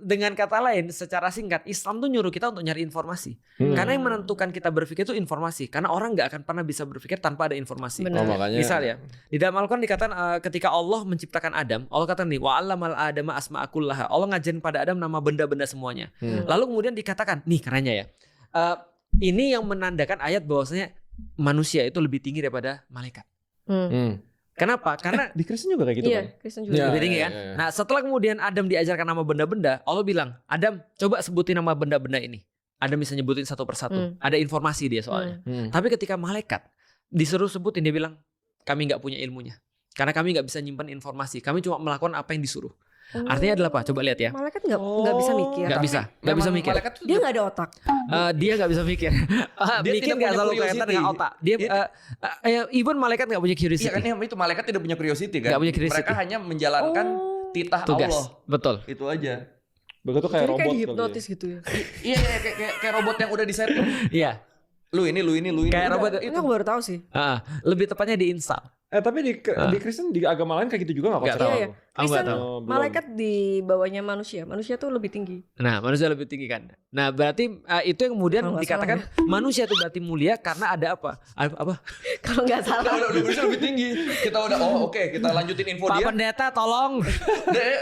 dengan kata lain, secara singkat, Islam tuh nyuruh kita untuk nyari informasi. Karena yang menentukan kita berpikir itu informasi. Karena orang nggak akan pernah bisa berpikir tanpa ada informasi. Benar. makanya Misal ya, di dalam Al-Quran dikatakan ketika Allah menciptakan Adam, Allah katakan nih, wa'allamal adama asma'akullaha. Allah ngajarin pada Adam nama benda-benda semuanya. Lalu kemudian dikatakan, nih kerennya ya, ini yang menandakan ayat bahwasanya manusia itu lebih tinggi daripada malaikat. Kenapa? Karena di Kristen juga kayak gitu Iya, kan. Kristen juga. Ya. lebih tinggi kan. Nah setelah kemudian Adam diajarkan nama benda-benda, Allah bilang, Adam coba sebutin nama benda-benda ini. Adam bisa nyebutin satu persatu. Ada informasi dia soalnya. Tapi ketika malaikat disuruh sebutin, dia bilang, kami nggak punya ilmunya. Karena kami nggak bisa nyimpan informasi. Kami cuma melakukan apa yang disuruh. Artinya adalah apa? Coba lihat ya. Malaikat nggak bisa mikir. Nggak bisa, nggak bisa mikir. Dia nggak ada otak. Dia nggak bisa mikir. Dia Mikir tidak nggak punya selalu kelihatan curiosity. dengan otak. Dia even malaikat nggak punya curiosity. Iya kan itu malaikat tidak punya curiosity kan. Nggak punya curiosity. Mereka hanya menjalankan titah Tugas. Allah. Betul. Itu aja. Begitu kayak Jadi robot kayak kali ya. dihipnotis gitu ya. Iya kayak robot yang udah disetting. Iya. Lu ini. Kayak Udah, robot Itu aku baru tahu sih. Lebih tepatnya diinstal. Tapi di Kristen di agama lain kayak gitu juga nggak Nggak kok? tahu. Iya, iya. Aku nggak Kristen tahu. malaikat di bawahnya manusia. Manusia tuh lebih tinggi. Nah, manusia lebih tinggi kan. Nah, berarti itu yang kemudian Kalau nggak dikatakan manusia itu berarti mulia karena ada apa? Apa? Kalau nggak salah. udah bisa lebih tinggi. Kita udah oke, kita lanjutin info Pak dia. Pendeta, tolong.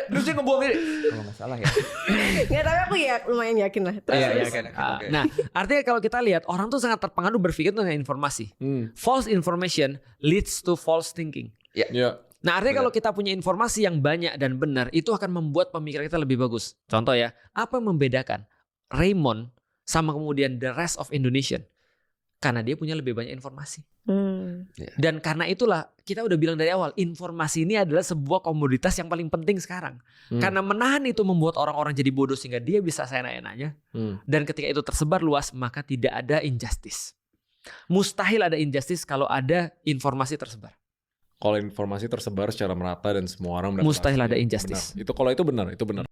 Terus dia ngebuang diri. Kalau nggak salah ya. Nggak, tapi aku ya lumayan yakin lah. Terus, Iya, terus. oke. Nah, artinya kalau kita lihat orang tuh sangat terpengaruh berpikir dengan informasi. False information leads to false thinking. Iya. Nah, artinya kalau kita punya informasi yang banyak dan benar, itu akan membuat pemikiran kita lebih bagus. Contoh ya, apa yang membedakan Raymond sama kemudian the rest of Indonesian? Karena dia punya lebih banyak informasi. Dan karena itulah kita udah bilang dari awal, informasi ini adalah sebuah komoditas yang paling penting sekarang. Karena menahan itu membuat orang-orang jadi bodoh sehingga dia bisa seenak-enaknya. Dan ketika itu tersebar luas, maka tidak ada injustice. Mustahil ada injustice kalau ada informasi tersebar. Kalau informasi tersebar secara merata dan semua orang mendapatkan Mustahil ada akses, injustice. benar. Itu kalau itu benar.